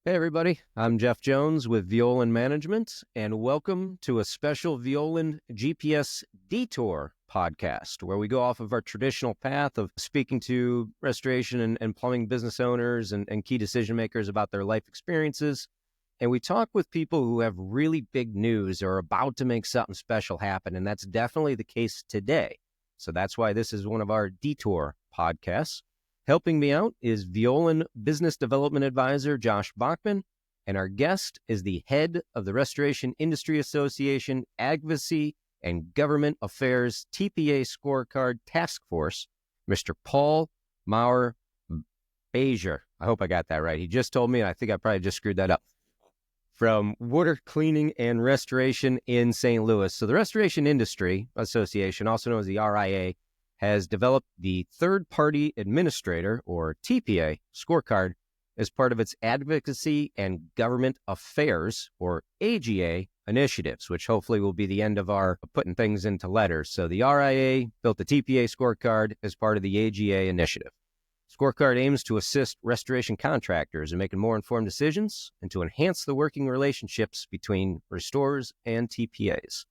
Hey everybody, I'm Jeff Jones with Violan Management, and welcome to a special Violan GPS Detour podcast, where we go off of our traditional path of speaking to restoration and plumbing business owners and key decision makers about their life experiences. And we talk with people who have really big news or are about to make something special happen, and that's definitely the case today. So that's why this is one of our Detour podcasts. Helping me out is Violan Business Development Advisor Josh Bachman, and our guest is the head of the Restoration Industry Association Advocacy and Government Affairs TPA Scorecard Task Force, Mr. Paul Maurer-Batjer. I hope I got that right. He just told me, and I think I probably just screwed that up. From Water Cleaning and Restoration in St. Louis. So the Restoration Industry Association, also known as the RIA, has developed the Third-Party Administrator, or TPA, scorecard as part of its Advocacy and Government Affairs, or AGA, initiatives, which hopefully will be the end of our putting things into letters. So the RIA built the TPA scorecard as part of the AGA initiative. Scorecard aims to assist restoration contractors in making more informed decisions and to enhance the working relationships between restorers and TPAs.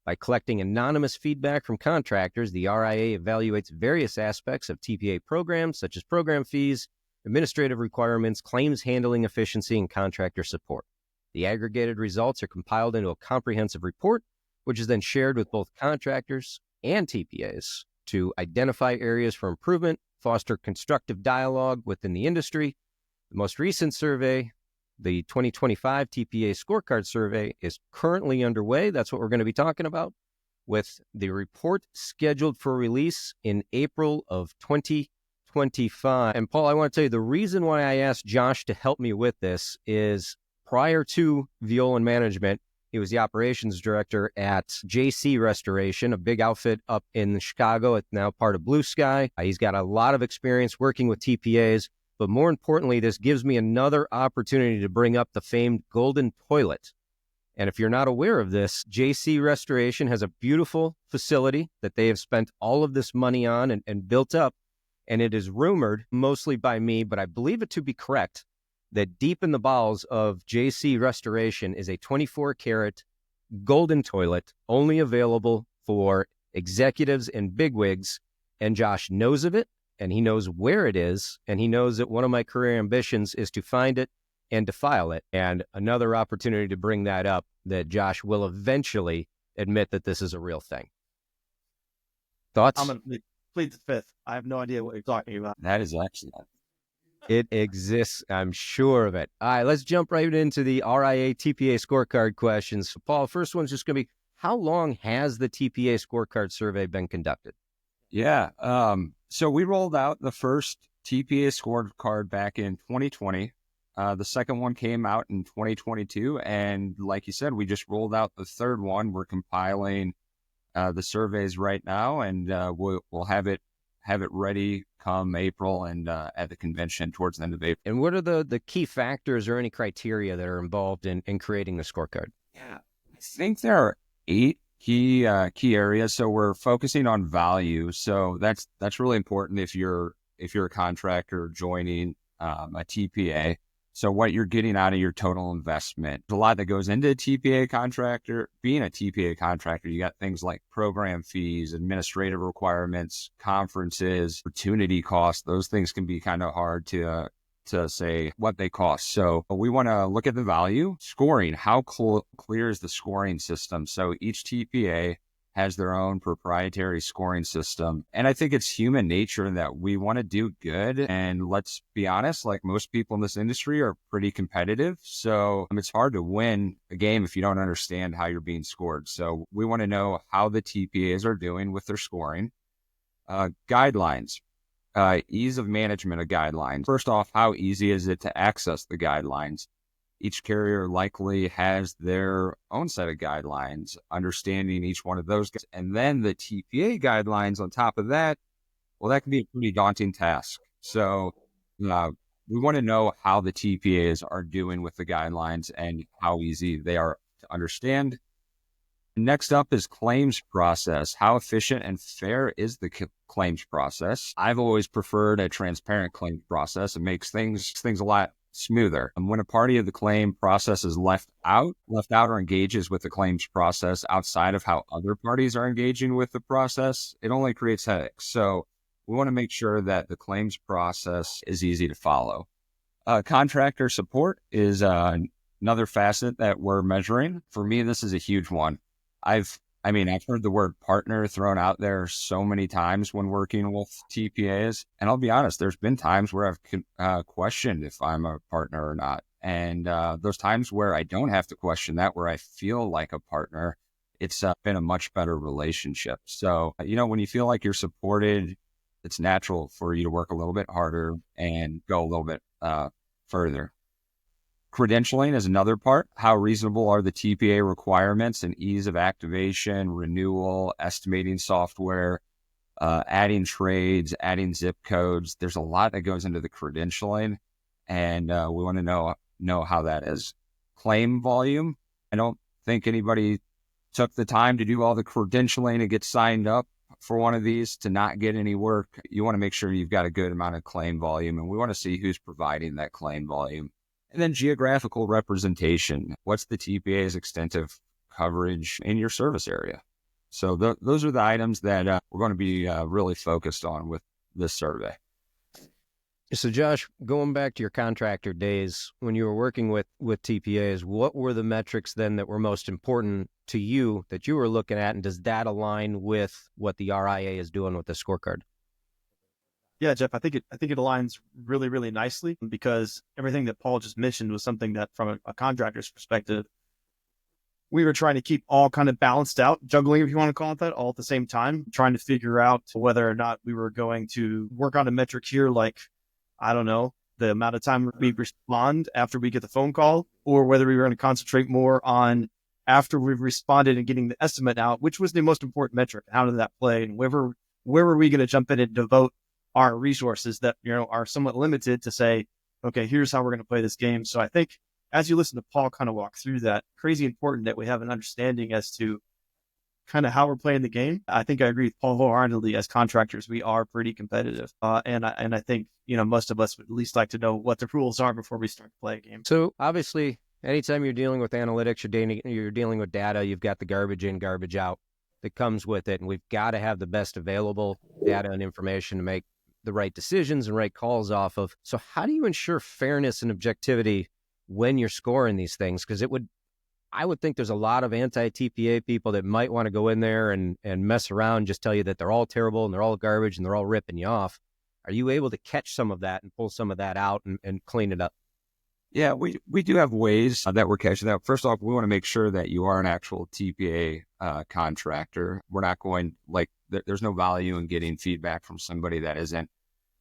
By collecting anonymous feedback from contractors, the RIA evaluates various aspects of TPA programs, such as program fees, administrative requirements, claims handling efficiency, and contractor support. The aggregated results are compiled into a comprehensive report, which is then shared with both contractors and TPAs to identify areas for improvement, foster constructive dialogue within the industry. The most recent survey, the 2025 TPA Scorecard Survey, is currently underway. That's what we're going to be talking about, with the report scheduled for release in April of 2025. And Paul, I want to tell you the reason why I asked Josh to help me with this is prior to Violan Management, he was the operations director at JC Restoration, a big outfit up in Chicago. It's now part of Blue Sky. He's got a lot of experience working with TPAs. But more importantly, this gives me another opportunity to bring up the famed golden toilet. And if you're not aware of this, JC Restoration has a beautiful facility that they have spent all of this money on and built up. And it is rumored, mostly by me, but I believe it to be correct, that deep in the bowels of JC Restoration is a 24-karat golden toilet only available for executives and bigwigs. And Josh knows of it. And he knows where it is, and he knows that one of my career ambitions is to find it and to file it. And another opportunity to bring that up, that Josh will eventually admit that this is a real thing. Thoughts? I'm going to plead the fifth. I have no idea what you're talking about. That is excellent. It exists. I'm sure of it. All right, let's jump right into the RIA TPA scorecard questions. So Paul, first one's just going to be, how long has the TPA scorecard survey been conducted? Yeah. So we rolled out the first TPA scorecard back in 2020. The second one came out in 2022. And like you said, we just rolled out the third one. We're compiling the surveys right now, and we'll have it ready come April and at the convention towards the end of April. And what are the key factors or any criteria that are involved in creating the scorecard? Yeah, I think there are 8 key areas. So we're focusing on value. So that's really important if you're a contractor joining a TPA. So what you're getting out of your total investment. There's a lot that goes into a TPA contractor. Being a TPA contractor, you got things like program fees, administrative requirements, conferences, opportunity costs. Those things can be kind of hard to say what they cost. So we want to look at the value. Scoring, how clear is the scoring system? So each TPA has their own proprietary scoring system. And I think it's human nature that we want to do good. And let's be honest, like most people in this industry are pretty competitive. So it's hard to win a game if you don't understand how you're being scored. So we want to know how the TPAs are doing with their scoring. Guidelines. Ease of management of guidelines. First off, how easy is it to access the guidelines? Each carrier likely has their own set of guidelines, understanding each one of those. And then the TPA guidelines on top of that, well, that can be a pretty daunting task. So we want to know how the TPAs are doing with the guidelines and how easy they are to understand. Next up is claims process. How efficient and fair is the claims process? I've always preferred a transparent claims process. It makes things a lot smoother. And when a party of the claim process is left out or engages with the claims process outside of how other parties are engaging with the process, it only creates headaches. So we want to make sure that the claims process is easy to follow. Contractor support is another facet that we're measuring. For me, this is a huge one. I've heard the word partner thrown out there so many times when working with TPAs. And I'll be honest, there's been times where I've questioned if I'm a partner or not. And those times where I don't have to question that, where I feel like a partner, it's been a much better relationship. So, when you feel like you're supported, it's natural for you to work a little bit harder and go a little bit further. Credentialing is another part. How reasonable are the TPA requirements and ease of activation, renewal, estimating software, adding trades, adding zip codes. There's a lot that goes into the credentialing, and we want to know how that is. Claim volume. I don't think anybody took the time to do all the credentialing and get signed up for one of these to not get any work. You want to make sure you've got a good amount of claim volume, and we want to see who's providing that claim volume. And then geographical representation. What's the TPA's extent of coverage in your service area? So those are the items that we're going to be really focused on with this survey. So Josh, going back to your contractor days, when you were working with TPAs, what were the metrics then that were most important to you that you were looking at? And does that align with what the RIA is doing with the scorecard? Yeah, Jeff, I think it aligns really, really nicely, because everything that Paul just mentioned was something that from a contractor's perspective, we were trying to keep all kind of balanced out, juggling, if you want to call it that, all at the same time, trying to figure out whether or not we were going to work on a metric here, like, I don't know, the amount of time we respond after we get the phone call, or whether we were going to concentrate more on after we've responded and getting the estimate out, which was the most important metric. How did that play? And where were we going to jump in and devote our resources that, are somewhat limited to say, okay, here's how we're going to play this game. So I think as you listen to Paul kind of walk through that, crazy important that we have an understanding as to kind of how we're playing the game. I think I agree with Paul wholeheartedly. As contractors, we are pretty competitive. And I think, most of us would at least like to know what the rules are before we start to play a game. So obviously, anytime you're dealing with analytics, you're dealing with data, you've got the garbage in, garbage out that comes with it. And we've got to have the best available data and information to make the right decisions and right calls off of. So how do you ensure fairness and objectivity when you're scoring these things? Because I would think there's a lot of anti-TPA people that might want to go in there and mess around, just tell you that they're all terrible and they're all garbage and they're all ripping you off. Are you able to catch some of that and pull some of that out and clean it up? Yeah, we do have ways that we're catching that. First off, we want to make sure that you are an actual TPA contractor. We're not going, there's no value in getting feedback from somebody that isn't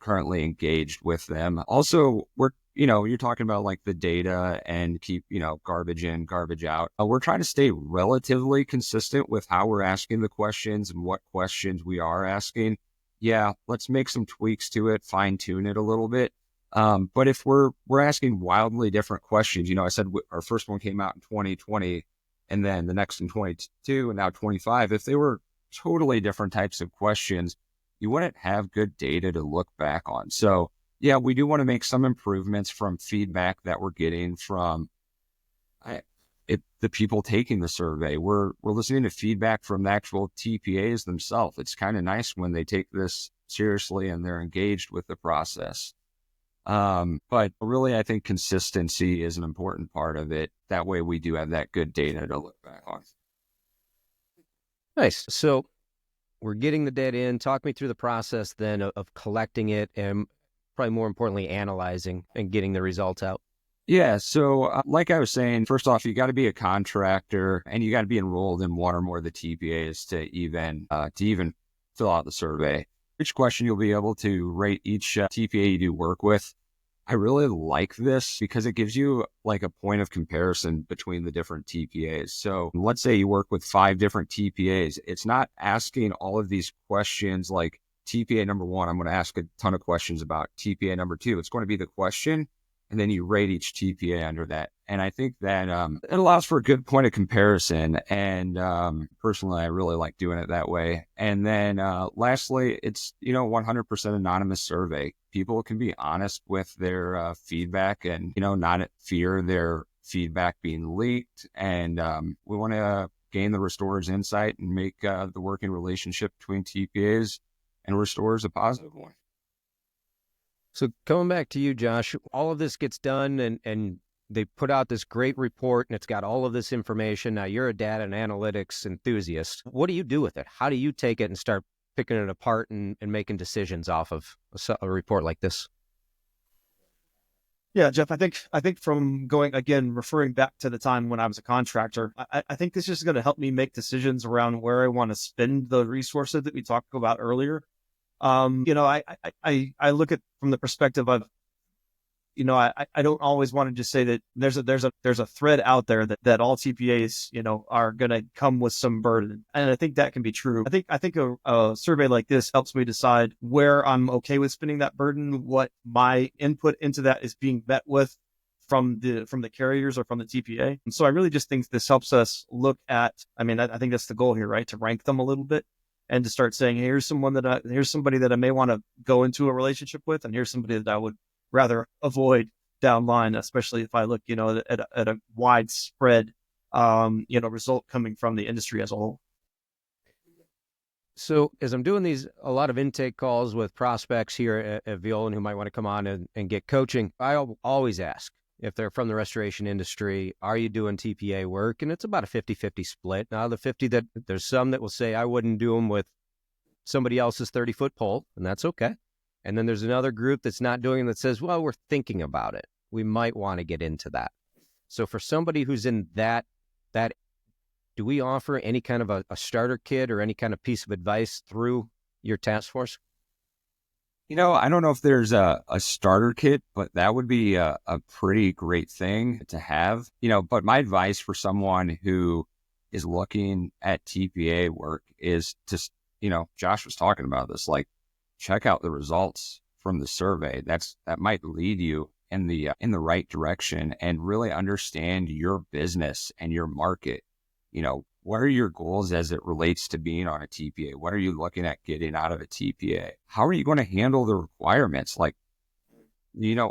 currently engaged with them. Also, you're talking about like the data and keep, garbage in, garbage out. We're trying to stay relatively consistent with how we're asking the questions and what questions we are asking. Yeah, let's make some tweaks to it, fine tune it a little bit. But if we're asking wildly different questions, I said our first one came out in 2020 and then the next in 22 and now 25. If they were totally different types of questions, you wouldn't have good data to look back on. So yeah, we do want to make some improvements from feedback that we're getting from the people taking the survey. We're listening to feedback from the actual TPAs themselves. It's kind of nice when they take this seriously and they're engaged with the process. But really, I think consistency is an important part of it. That way we do have that good data to look back on. Nice. So we're getting the data in. Talk me through the process then of collecting it and probably more importantly, analyzing and getting the results out. Yeah. So like I was saying, first off, you got to be a contractor and you got to be enrolled in one or more of the TPAs to even fill out the survey. Each question you'll be able to rate each TPA you do work with. I really like this because it gives you like a point of comparison between the different TPAs. So let's say you work with 5 different TPAs. It's not asking all of these questions like TPA number 1. I'm going to ask a ton of questions about TPA number 2. It's going to be the question and then you rate each TPA under that. And I think that it allows for a good point of comparison. And personally, I really like doing it that way. And then lastly, it's, 100% anonymous survey. People can be honest with their feedback and, not fear their feedback being leaked. And we want to gain the restorer's insight and make the working relationship between TPAs and restorers a positive one. So coming back to you, Josh, all of this gets done and they put out this great report and it's got all of this information. Now you're a data and analytics enthusiast. What do you do with it? How do you take it and start picking it apart and making decisions off of a report like this? Yeah, Jeff, I think from referring back to the time when I was a contractor, I think this is going to help me make decisions around where I want to spend the resources that we talked about earlier. I look at from the perspective of, I don't always want to just say that there's a thread out there that all TPAs, are going to come with some burden. And I think that can be true. I think a survey like this helps me decide where I'm okay with spending that burden, what my input into that is being met with from the carriers or from the TPA. And so I really just think this helps us look at, I think that's the goal here, right? To rank them a little bit and to start saying, hey, here's somebody that I may want to go into a relationship with, and here's somebody that I would rather avoid downline, especially if I look, at a widespread, result coming from the industry as a whole. So as I'm doing a lot of intake calls with prospects here at Violan who might want to come on and get coaching, I always ask if they're from the restoration industry, are you doing TPA work? And it's about a 50-50 split. Now the 50 that there's some that will say I wouldn't do them with somebody else's 30-foot pole, and that's okay. And then there's another group that's not doing it that says, well, we're thinking about it. We might want to get into that. So for somebody who's in that, do we offer any kind of a starter kit or any kind of piece of advice through your task force? I don't know if there's a starter kit, but that would be a pretty great thing to have. But my advice for someone who is looking at TPA work is to, Josh was talking about this, like, check out the results from the survey. That might lead you in the right direction and really understand your business and your market. What are your goals as it relates to being on a TPA? What are you looking at getting out of a TPA? How are you going to handle the requirements? Like,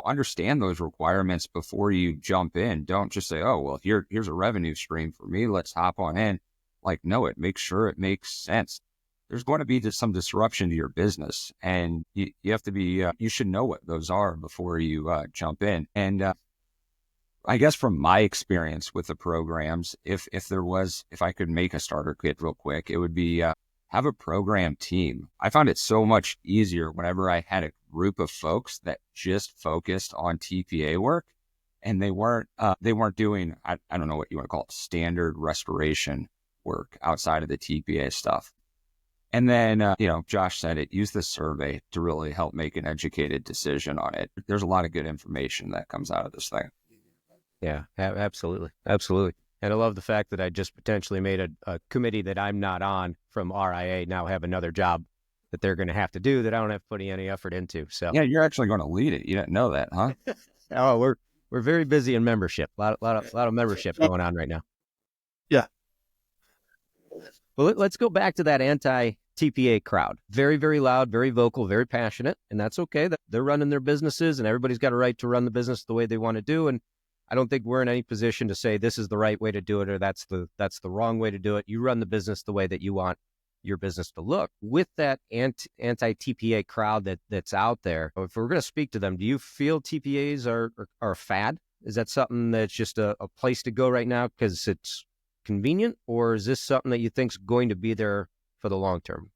understand those requirements before you jump in. Don't just say, oh, well, here's a revenue stream for me. Let's hop on in. Like, know it. Make sure it makes sense. There's going to be some disruption to your business, and you have to be, you should know what those are before you jump in. And I guess from my experience with the programs, if I could make a starter kit real quick, it would be have a program team. I found it so much easier whenever I had a group of folks that just focused on TPA work, and they weren't doing, I don't know what you want to call it, standard restoration work outside of the TPA stuff. And then, Josh said it, use the survey to really help make an educated decision on it. There's a lot of good information that comes out of this thing. Yeah, absolutely. Absolutely. And I love the fact that I just potentially made a committee that I'm not on from RIA now have another job that they're going to have to do that I don't have to put any effort into. So yeah, you're actually going to lead it. You didn't know that, huh? Oh, we're very busy in membership. A lot of membership going on right now. Yeah. Well, let's go back to that anti-TPA crowd. Very, very loud, very vocal, very passionate, and that's okay. They're running their businesses, and everybody's got a right to run the business the way they want to do. And I don't think we're in any position to say this is the right way to do it or that's the wrong way to do it. You run the business the way that you want your business to look. With that anti-TPA crowd that's out there, if we're going to speak to them, do you feel TPAs are a fad? Is that something that's just a place to go right now because it's convenient, or is this something that you think is going to be there for the long term?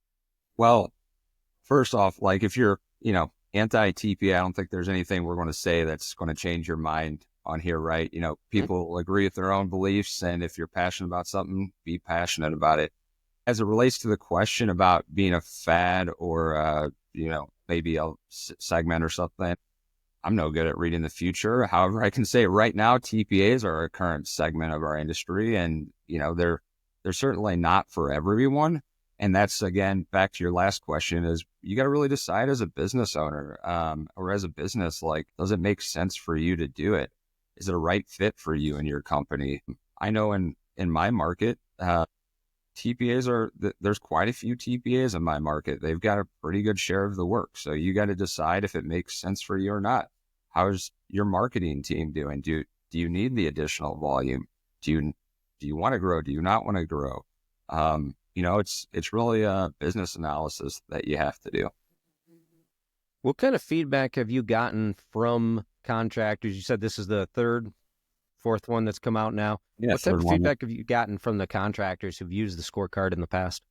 Well, first off, like if you're, anti-TPA, I don't think there's anything we're going to say that's going to change your mind on here, right? People will agree with their own beliefs, and if you're passionate about something, be passionate about it. As it relates to the question about being a fad or, maybe a segment or something, I'm no good at reading the future. However, I can say right now, TPAs are a current segment of our industry, and they're certainly not for everyone. And that's, again, back to your last question, is you got to really decide as a business owner, or as a business, like, does it make sense for you to do it? Is it a right fit for you and your company? I know in my market, there's quite a few TPAs in my market. They've got a pretty good share of the work. So you got to decide if it makes sense for you or not. How's your marketing team doing? Do you need the additional volume? Do you want to grow? Do you not want to grow? It's really a business analysis that you have to do. What kind of feedback have you gotten from contractors? You said this is the fourth one that's come out now. Yeah, what type of feedback have you gotten from the contractors who've used the scorecard in the past?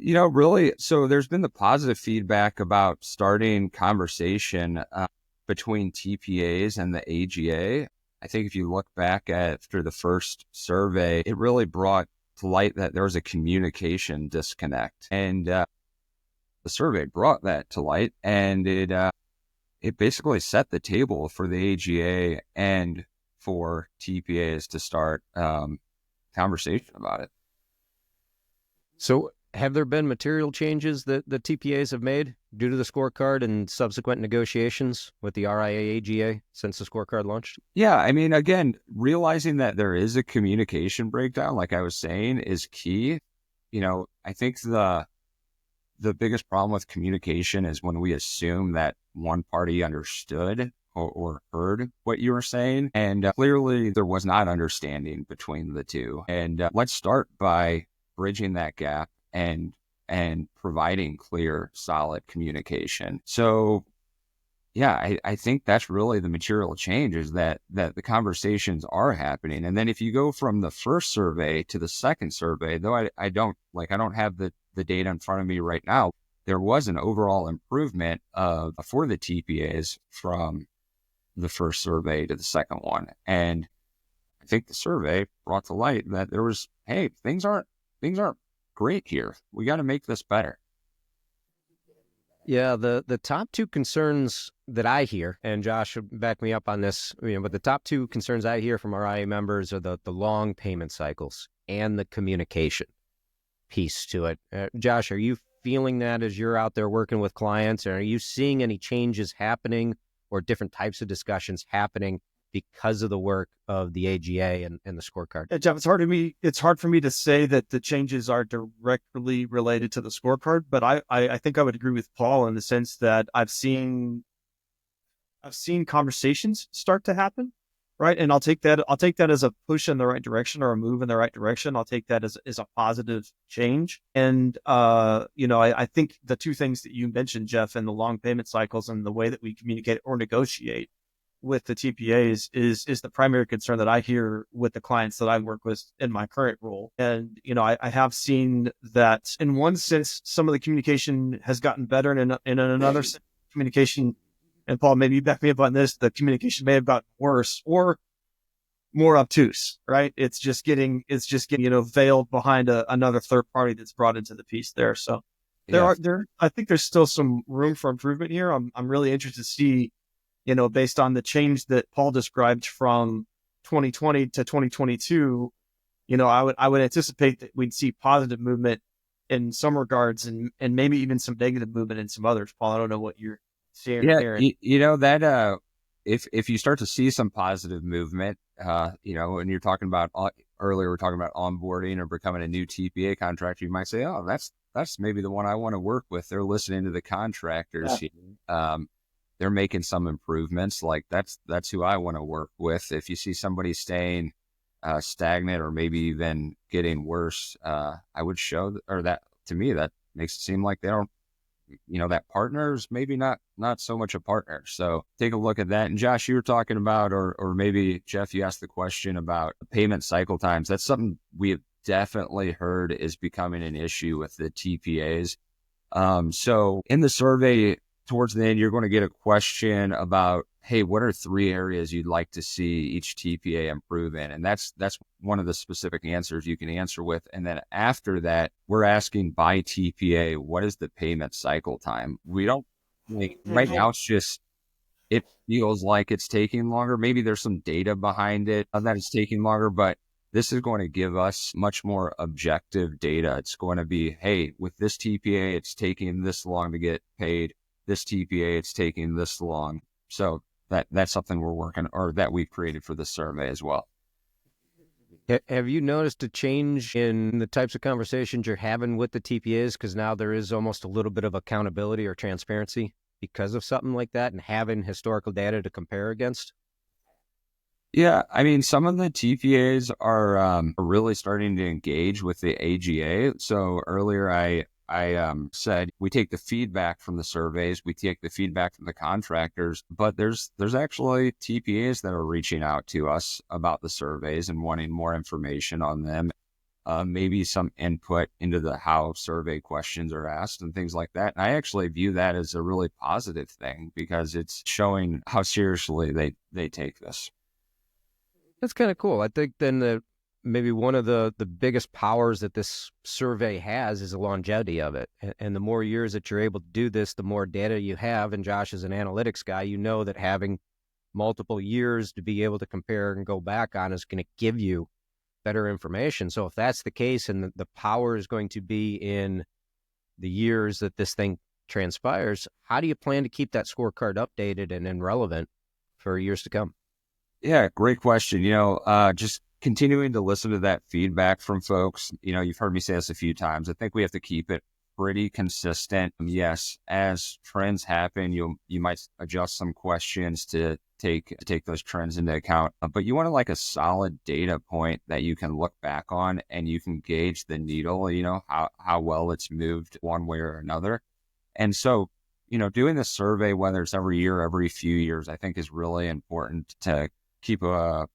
Really, so there's been the positive feedback about starting conversation between TPAs and the AGA. I think if you look back after the first survey, it really brought to light that there was a communication disconnect. And the survey brought that to light, and it basically set the table for the AGA and for TPAs to start conversation about it. So have there been material changes that the TPAs have made due to the scorecard and subsequent negotiations with the RIA AGA since the scorecard launched? Yeah, I mean, again, realizing that there is a communication breakdown, like I was saying, is key. I think the biggest problem with communication is when we assume that one party understood or heard what you were saying. And clearly there was not understanding between the two. And let's start by bridging that gap and providing clear, solid communication. So yeah, I think that's really the material change, is that the conversations are happening. And then if you go from the first survey to the second survey, though I don't have the data in front of me right now, there was an overall improvement for the TPAs from the first survey to the second one. And I think the survey brought to light that there was, hey, things aren't great here. We got to make this better. Yeah, the top two concerns that I hear, and Josh should back me up on this, but the top two concerns I hear from RIA members are the long payment cycles and the communication piece to it. Josh, are you feeling that as you're out there working with clients? Or are you seeing any changes happening or different types of discussions happening because of the work of the AGA and the scorecard? Yeah, Jeff, it's hard for me to say that the changes are directly related to the scorecard, but I think I would agree with Paul in the sense that I've seen conversations start to happen, right? And I'll take that as a push in the right direction or a move in the right direction. I'll take that as a positive change. And I think the two things that you mentioned, Jeff, and the long payment cycles and the way that we communicate or negotiate with the TPAs is the primary concern that I hear with the clients that I work with in my current role. And, I have seen that in one sense, some of the communication has gotten better, and in another sense, communication, and Paul, maybe you back me up on this, the communication may have gotten worse or more obtuse, right? It's just getting, veiled behind another third party that's brought into the piece there. So I think there's still some room for improvement here. I'm really interested to see, based on the change that Paul described from 2020 to 2022, I would anticipate that we'd see positive movement in some regards and maybe even some negative movement in some others. Paul, I don't know what you're seeing. Yeah, that if you start to see some positive movement, and you're talking about earlier, we're talking about onboarding or becoming a new TPA contractor, you might say, oh, that's maybe the one I want to work with. They're listening to the contractors. Yeah. They're making some improvements. Like that's who I want to work with. If you see somebody staying stagnant or maybe even getting worse, I would show that to me, that makes it seem like they don't, that partner's maybe not so much a partner. So take a look at that. And Josh, you were talking about, or maybe Jeff, you asked the question about payment cycle times. That's something we have definitely heard is becoming an issue with the TPAs. So in the survey, towards the end, you're going to get a question about, hey, what are 3 areas you'd like to see each TPA improve in? And that's one of the specific answers you can answer with. And then after that, we're asking by TPA, what is the payment cycle time? We don't right now, it feels like it's taking longer. Maybe there's some data behind it that it's taking longer, but this is going to give us much more objective data. It's going to be, hey, with this TPA, it's taking this long to get paid. This TPA, it's taking this long. So that's something we're working, or that we've created for this survey as well. Have you noticed a change in the types of conversations you're having with the TPAs? Because now there is almost a little bit of accountability or transparency because of something like that and having historical data to compare against? Yeah, I mean, some of the TPAs are really starting to engage with the AGA. So earlier I said we take the feedback from the surveys, we take the feedback from the contractors, but there's actually TPAs that are reaching out to us about the surveys and wanting more information on them. Maybe some input into how survey questions are asked and things like that. And I actually view that as a really positive thing because it's showing how seriously they take this. That's kind of cool. I think then maybe one of the biggest powers that this survey has is the longevity of it. And the more years that you're able to do this, the more data you have. And Josh is an analytics guy. You know that having multiple years to be able to compare and go back on is going to give you better information. So if that's the case and the power is going to be in the years that this thing transpires, how do you plan to keep that scorecard updated and relevant for years to come? Yeah, great question. Just continuing to listen to that feedback from folks. You've heard me say this a few times. I think we have to keep it pretty consistent. Yes, as trends happen, you might adjust some questions to take those trends into account. But you want a solid data point that you can look back on and you can gauge the needle, how well it's moved one way or another. And so, doing the survey, whether it's every year, every few years, I think is really important to keep a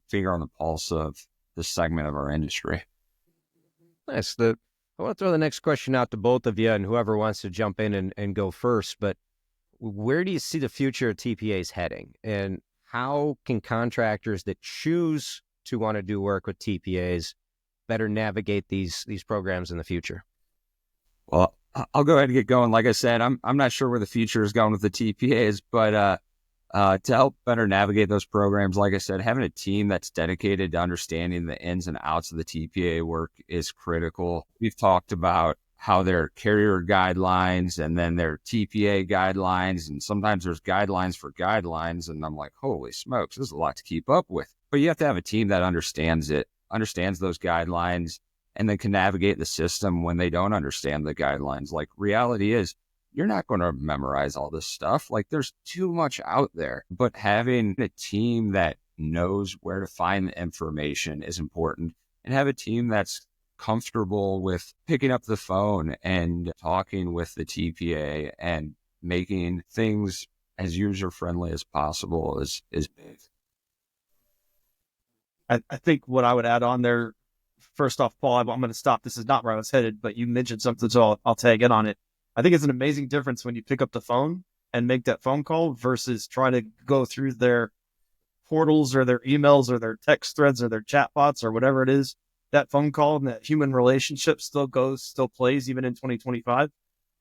finger on the pulse of this segment of our industry. Nice. I want to throw the next question out to both of you and whoever wants to jump in and go first. But where do you see the future of TPAs heading? And how can contractors that choose to want to do work with TPAs better navigate these programs in the future? Well, I'll go ahead and get going. Like I said, I'm not sure where the future is going with the TPAs, but to help better navigate those programs, like I said, having a team that's dedicated to understanding the ins and outs of the TPA work is critical. We've talked about how there are carrier guidelines and then there are TPA guidelines, and sometimes there's guidelines for guidelines, and I'm like, holy smokes, this is a lot to keep up with. But you have to have a team that understands those guidelines, and then can navigate the system when they don't understand the guidelines. Like, reality is, you're not going to memorize all this stuff. There's too much out there. But having a team that knows where to find the information is important, and have a team that's comfortable with picking up the phone and talking with the TPA and making things as user-friendly as possible is big. I think what I would add on there, first off, Paul, I'm going to stop. This is not where I was headed, but you mentioned something, so I'll tag in on it. I think it's an amazing difference when you pick up the phone and make that phone call versus try to go through their portals or their emails or their text threads or their chat bots or whatever it is. That phone call and that human relationship still plays even in 2025.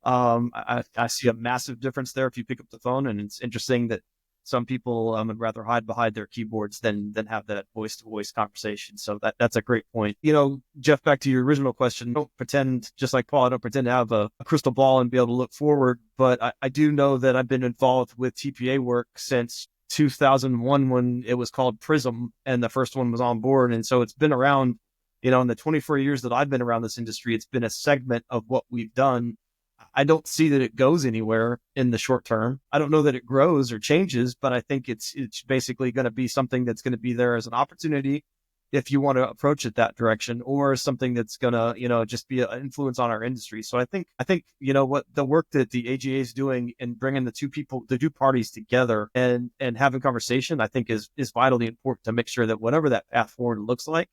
I see a massive difference there if you pick up the phone, and it's interesting that some people would rather hide behind their keyboards than have that voice-to-voice conversation. So that's a great point. Jeff, back to your original question, don't pretend, just like Paul, I don't pretend to have a crystal ball and be able to look forward, but I do know that I've been involved with TPA work since 2001 when it was called Prism and the first one was on board. And so it's been around, in the 24 years that I've been around this industry, it's been a segment of what we've done. I don't see that it goes anywhere in the short term. I don't know that it grows or changes, but I think it's basically going to be something that's going to be there as an opportunity if you want to approach it that direction, or something that's going to, just be an influence on our industry. So I think, what the work that the AGA is doing in bringing the two parties together and having conversation, I think is vitally important to make sure that whatever that path forward looks like,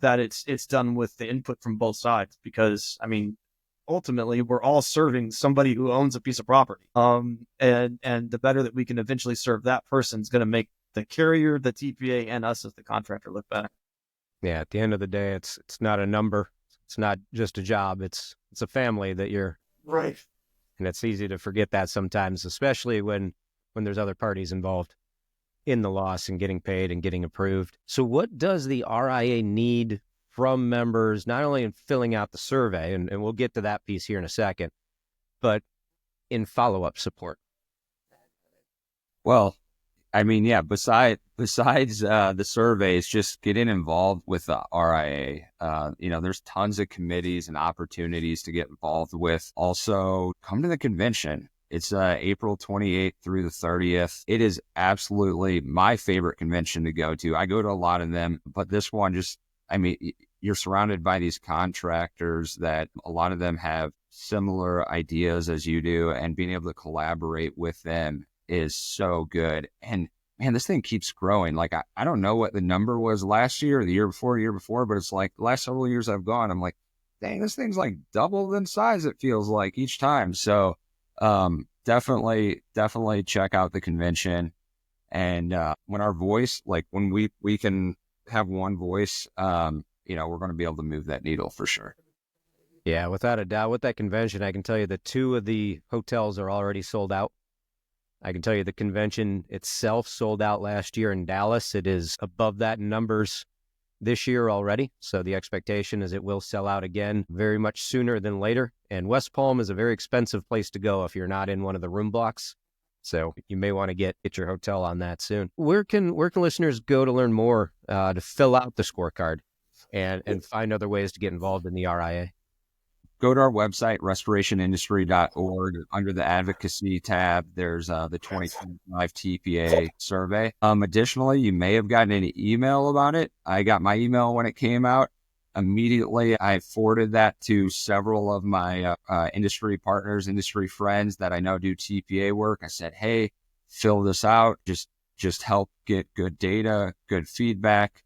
that it's done with the input from both sides, because ultimately we're all serving somebody who owns a piece of property. And the better that we can eventually serve that person is going to make the carrier, the TPA, and us as the contractor look better. Yeah, at the end of the day, it's not a number. It's not just a job. It's a family that you're right. And it's easy to forget that sometimes, especially when there's other parties involved. in the loss and getting paid and getting approved. So what does the RIA need from members, not only in filling out the survey, and we'll get to that piece here in a second, but in follow-up support? Well, I mean, yeah, besides the surveys, just getting involved with the RIA. There's tons of committees and opportunities to get involved with. Also, come to the convention. It's April 28th through the 30th. It is absolutely my favorite convention to go to. I go to a lot of them, but this one you're surrounded by these contractors that a lot of them have similar ideas as you do, and being able to collaborate with them is so good. And man, this thing keeps growing. Like, I don't know what the number was last year or the year before, but it's like the last several years I've gone, I'm like, dang, this thing's like double in size, it feels like, each time. So definitely check out the convention. And when our voice, like when we can have one voice, we're going to be able to move that needle for sure. Yeah, without a doubt. With that convention, I can tell you that 2 of the hotels are already sold out. I can tell you the convention itself sold out last year in Dallas. It is above that in numbers this year already. So the expectation is it will sell out again very much sooner than later. And West Palm is a very expensive place to go if you're not in one of the room blocks. So you may want to get your hotel on that soon. Where can listeners go to learn more, to fill out the scorecard and find other ways to get involved in the RIA? Go to our website, restorationindustry.org. Under the advocacy tab, there's the 2025 TPA survey. Additionally, you may have gotten an email about it. I got my email when it came out. Immediately, I forwarded that to several of my industry partners, industry friends that I know do TPA work. I said, hey, fill this out. Just help get good data, good feedback.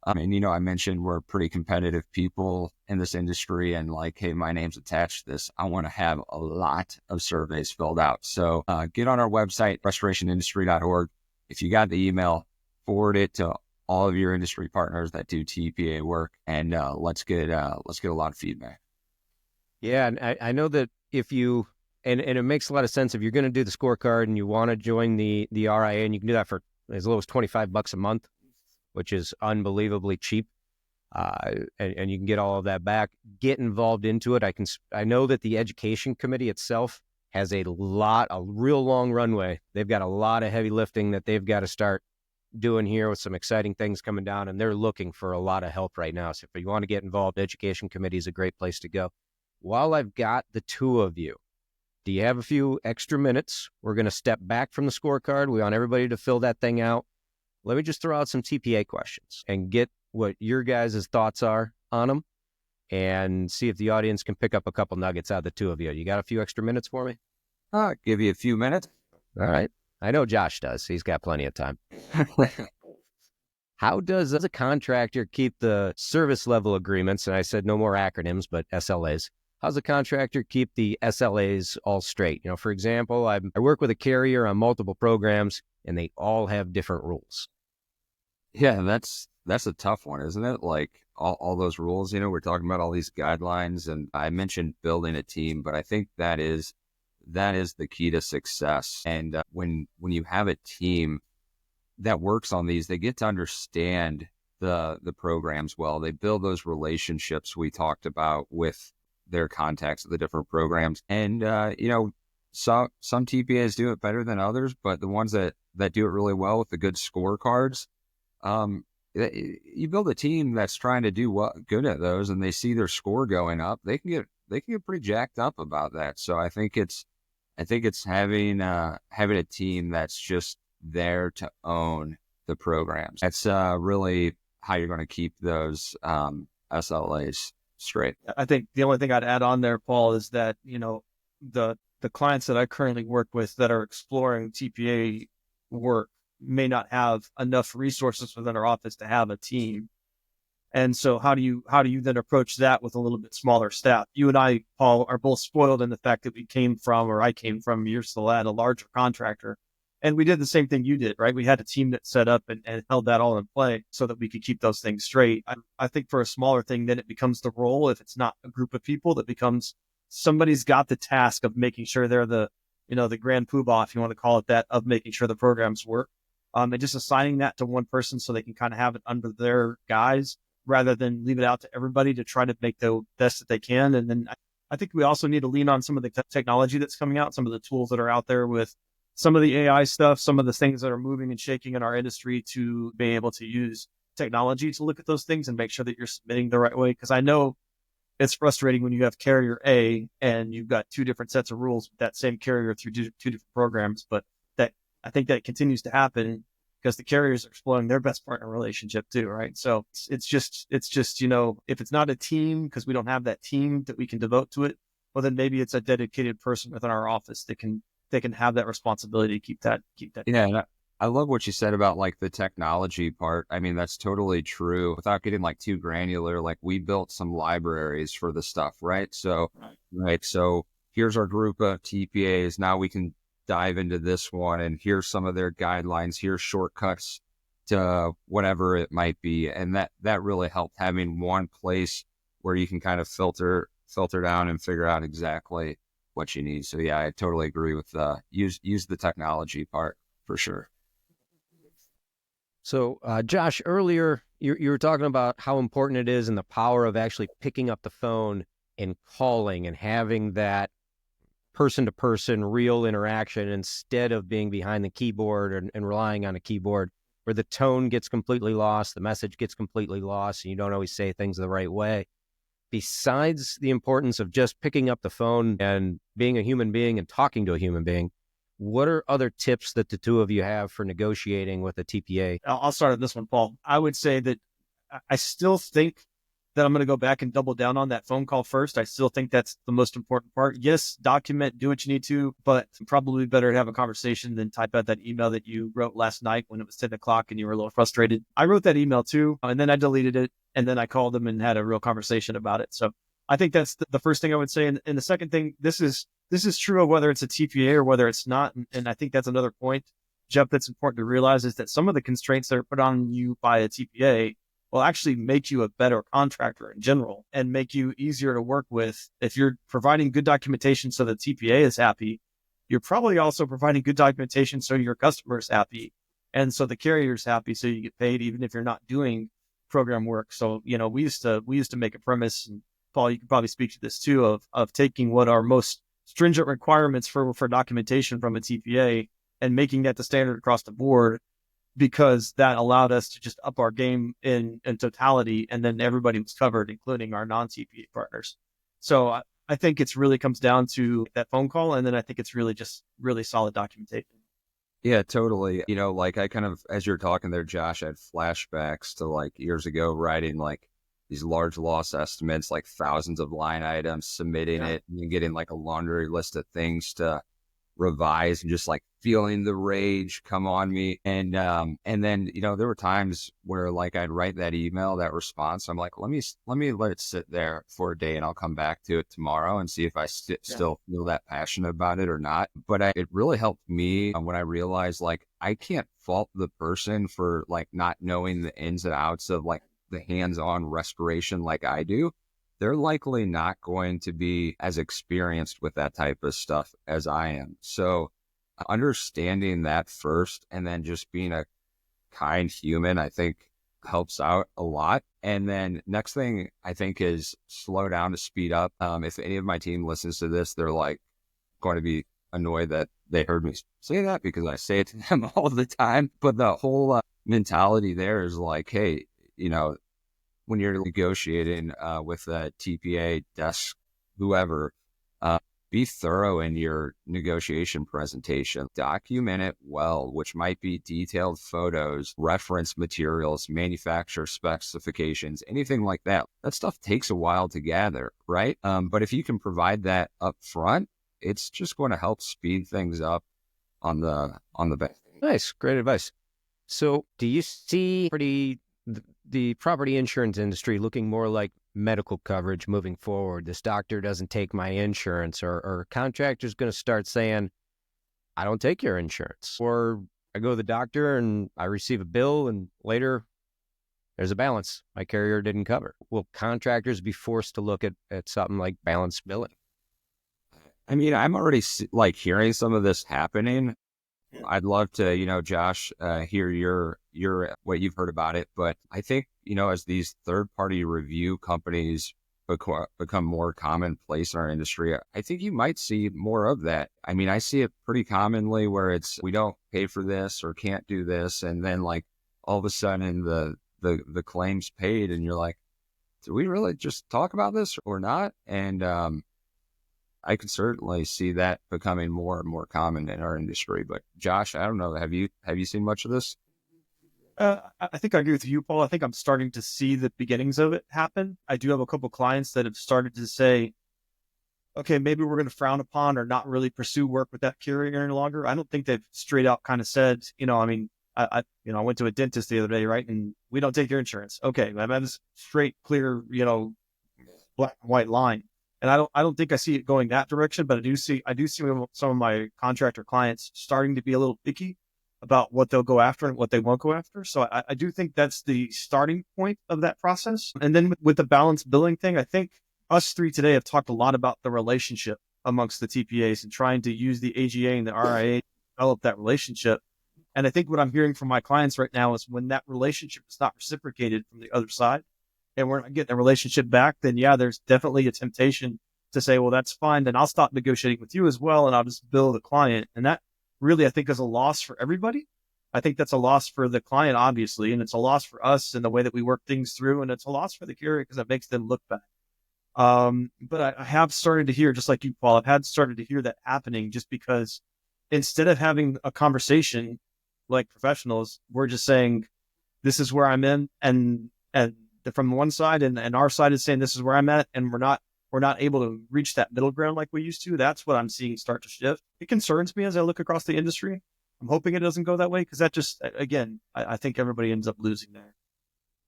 I mentioned we're pretty competitive people in this industry, and like, hey, my name's attached to this. I want to have a lot of surveys filled out. So get on our website, restorationindustry.org. If you got the email, forward it to all of your industry partners that do TPA work, and let's get a lot of feedback. Yeah, and I know that if you and it makes a lot of sense if you're going to do the scorecard and you want to join the RIA, and you can do that for as low as $25 a month, which is unbelievably cheap, and you can get all of that back. Get involved into it. I know that the education committee itself has a real long runway. They've got a lot of heavy lifting that they've got to start doing here with some exciting things coming down, and they're looking for a lot of help right now. So if you want to get involved, education committee is a great place to go. While I've got the 2 of you, do you have a few extra minutes? We're going to step back from the scorecard. We want everybody to fill that thing out. Let me just throw out some TPA questions and get what your guys' thoughts are on them, and see if the audience can pick up a couple nuggets out of the 2 of you. You got a few extra minutes for me? I'll give you a few minutes. All right. I know Josh does. He's got plenty of time. How does a contractor keep the service level agreements, and I said no more acronyms, but SLAs. How's a contractor keep the SLAs all straight? For example, I work with a carrier on multiple programs, and they all have different rules. Yeah, that's a tough one, isn't it? Like all those rules, we're talking about all these guidelines, and I mentioned building a team, but I think that is the key to success. And when you have a team that works on these, they get to understand the programs well. They build those relationships we talked about with their contacts of the different programs. And some TPAs do it better than others, but the ones that do it really well with the good scorecards, you build a team that's trying to do good at those, and they see their score going up, they can get pretty jacked up about that. So I think it's having a team that's just there to own the programs. That's really how you're going to keep those SLAs straight. I think the only thing I'd add on there, Paul, is that, the clients that I currently work with that are exploring TPA work may not have enough resources within our office to have a team. And so how do you then approach that with a little bit smaller staff? You and I, Paul, are both spoiled in the fact that I came from a larger contractor. And we did the same thing you did, right? We had a team that set up and held that all in play so that we could keep those things straight. I think for a smaller thing, then it becomes the role. If it's not a group of people, that becomes somebody's got the task of making sure they're the grand poobah, if you want to call it that, of making sure the programs work. and just assigning that to one person so they can kind of have it under their guise rather than leave it out to everybody to try to make the best that they can. And then I think we also need to lean on some of the technology that's coming out, some of the tools that are out there with some of the AI stuff, some of the things that are moving and shaking in our industry, to be able to use technology to look at those things and make sure that you're submitting the right way. Because I know it's frustrating when you have carrier A and you've got two different sets of rules with that same carrier through two different programs. But that, I think that continues to happen because the carriers are exploring their best partner relationship too, right? So it's just, if it's not a team, because we don't have that team that we can devote to it, well, then maybe it's a dedicated person within our office that can have that responsibility to keep that. Yeah. And I love what you said about like the technology part. I mean, that's totally true. Without getting like too granular, like we built some libraries for the stuff, right? So, right. So here's our group of TPAs. Now we can dive into this one, and here's some of their guidelines. Here's shortcuts to whatever it might be. And that really helped, having one place where you can kind of filter down and figure out exactly what you need. So yeah, I totally agree with use the technology part for sure. So, Josh, earlier you were talking about how important it is and the power of actually picking up the phone and calling and having that person-to-person real interaction instead of being behind the keyboard and relying on a keyboard where the tone gets completely lost, the message gets completely lost, and you don't always say things the right way. Besides the importance of just picking up the phone and being a human being and talking to a human being, what are other tips that the two of you have for negotiating with a TPA? I'll start on this one, Paul. I would say that I still think that I'm going to go back and double down on that phone call first. I still think that's the most important part. Yes, document, do what you need to, but probably better to have a conversation than type out that email that you wrote last night when it was 10 o'clock and you were a little frustrated. I wrote that email too, and then I deleted it, and then I called them and had a real conversation about it. So I think that's the first thing I would say. And the second thing, this is true of whether it's a TPA or whether it's not. And I think that's another point, Jeff, that's important to realize, is that some of the constraints that are put on you by a TPA will actually make you a better contractor in general and make you easier to work with. If you're providing good documentation so the TPA is happy, you're probably also providing good documentation so your customer is happy. And so the carrier is happy, so you get paid even if you're not doing program work. So, we used to make a premise, and Paul, you could probably speak to this too, of taking what our most stringent requirements for documentation from a TPA and making that the standard across the board, because that allowed us to just up our game in totality. And then everybody was covered, including our non-TPA partners. So I think it's really comes down to that phone call. And then I think it's really just really solid documentation. Yeah, totally. Like I kind of, as you're talking there, Josh, I had flashbacks to like years ago writing like these large loss estimates, like thousands of line items, submitting it and getting like a laundry list of things to revise, and just like feeling the rage come on me. And then, there were times where like I'd write that email, that response. I'm like, let me let it sit there for a day, and I'll come back to it tomorrow and see if I still feel that passionate about it or not. But it really helped me when I realized like I can't fault the person for like not knowing the ins and outs of like the hands-on restoration like I do. They're likely not going to be as experienced with that type of stuff as I am. So understanding that first, and then just being a kind human, I think helps out a lot. And then next thing I think is slow down to speed up. If any of my team listens to this, they're like going to be annoyed that they heard me say that, because I say it to them all the time. But the whole mentality there is like, hey, when you're negotiating with a TPA desk, whoever, be thorough in your negotiation presentation. Document it well, which might be detailed photos, reference materials, manufacturer specifications, anything like that. That stuff takes a while to gather, right? But if you can provide that up front, it's just going to help speed things up on the back. Nice, great advice. So do you see the property insurance industry looking more like medical coverage moving forward? This doctor doesn't take my insurance, or contractors going to start saying, I don't take your insurance, or I go to the doctor and I receive a bill and later there's a balance my carrier didn't cover. Will contractors be forced to look at something like balanced billing? I mean, I'm already like hearing some of this happening. I'd love to, Josh, hear your what you've heard about it. But I think, as these third-party review companies become more commonplace in our industry, I think you might see more of that. I mean, I see it pretty commonly where it's we don't pay for this or can't do this, and then like all of a sudden the claim's paid, and you're like, do we really just talk about this or not? And I can certainly see that becoming more and more common in our industry. But Josh, I don't know, have you seen much of this? I think I agree with you, Paul. I think I'm starting to see the beginnings of it happen. I do have a couple clients that have started to say, okay, maybe we're going to frown upon or not really pursue work with that carrier any longer. I don't think they've straight out kind of said, I mean, I went to a dentist the other day, right? And we don't take your insurance. Okay. That's straight, clear, black and white line. And I don't think I see it going that direction, but I do see some of my contractor clients starting to be a little picky about what they'll go after and what they won't go after. So I do think that's the starting point of that process. And then with the balanced billing thing, I think us three today have talked a lot about the relationship amongst the TPAs and trying to use the AGA and the RIA to develop that relationship. And I think what I'm hearing from my clients right now is when that relationship is not reciprocated from the other side and we're not getting a relationship back, then yeah, there's definitely a temptation to say, well, that's fine. Then I'll stop negotiating with you as well. And I'll just bill the client. And that really, I think, is a loss for everybody. I think that's a loss for the client, obviously, and it's a loss for us in the way that we work things through. And it's a loss for the carrier because it makes them look bad. But I have started to hear, just like you, Paul, I've had started to hear that happening just because instead of having a conversation like professionals, we're just saying, this is where I'm in. And from one side and our side is saying, this is where I'm at. And we're not able to reach that middle ground like we used to. That's what I'm seeing start to shift. It concerns me as I look across the industry. I'm hoping it doesn't go that way because that just, again, I think everybody ends up losing there.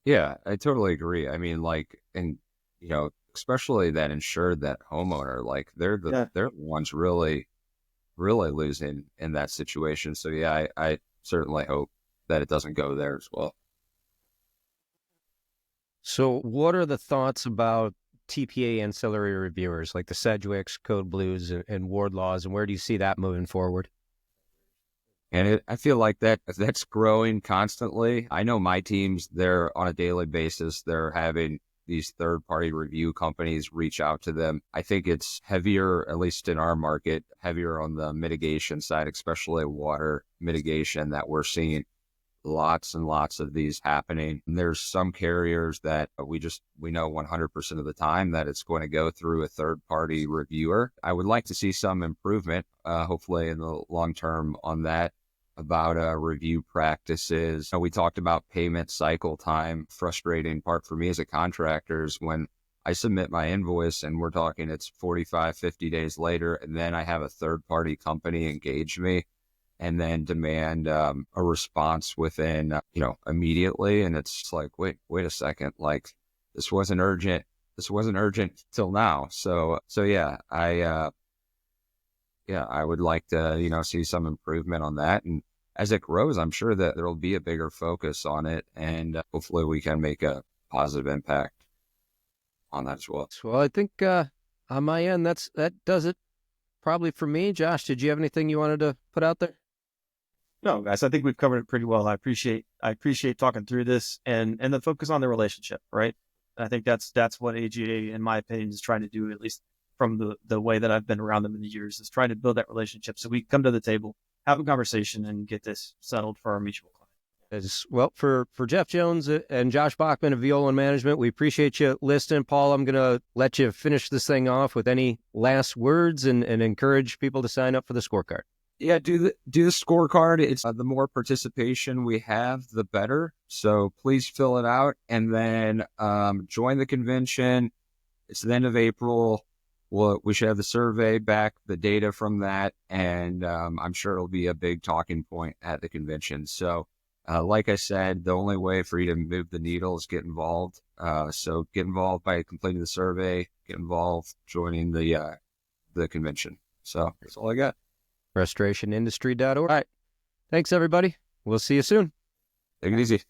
Yeah, I totally agree. I mean, like, and especially that insured, that homeowner, like they're the ones really, really losing in that situation. So yeah, I certainly hope that it doesn't go there as well. So what are the thoughts about TPA ancillary reviewers like the Sedgwicks, Code Blues, and Ward Laws, and where do you see that moving forward? And I feel like that's growing constantly. I know my teams, they're on a daily basis, they're having these third-party review companies reach out to them. I think it's heavier, at least in our market, heavier on the mitigation side, especially water mitigation, that we're seeing lots and lots of these happening. And there's some carriers that we know 100% of the time that it's going to go through a third-party reviewer. I would like to see some improvement, hopefully in the long term on that, about review practices. We talked about payment cycle time. Frustrating part for me as a contractor is when I submit my invoice and we're talking it's 45, 50 days later, and then I have a third-party company engage me and then demand a response within, immediately. And it's like, wait a second, like this wasn't urgent till now. So yeah, I would like to, see some improvement on that. And as it grows, I'm sure that there'll be a bigger focus on it, and hopefully we can make a positive impact on that as well. Well, I think on my end, that does it probably for me. Josh, did you have anything you wanted to put out there? No, guys, I think we've covered it pretty well. I appreciate talking through this and the focus on the relationship, right? I think that's what AGA, in my opinion, is trying to do, at least from the way that I've been around them in the years, is trying to build that relationship so we come to the table, have a conversation, and get this settled for our mutual client. As well, for Jeff Jones and Josh Bachman of Viola Management, we appreciate you listening. Paul, I'm going to let you finish this thing off with any last words and encourage people to sign up for the scorecard. Yeah, do the scorecard. It's the more participation we have, the better. So please fill it out and then join the convention. It's the end of April. We should have the survey back, the data from that, and I'm sure it'll be a big talking point at the convention. So like I said, the only way for you to move the needle is get involved. So get involved by completing the survey, get involved, joining the convention. So that's all I got. restorationindustry.org. All right. Thanks, everybody. We'll see you soon. Take it easy.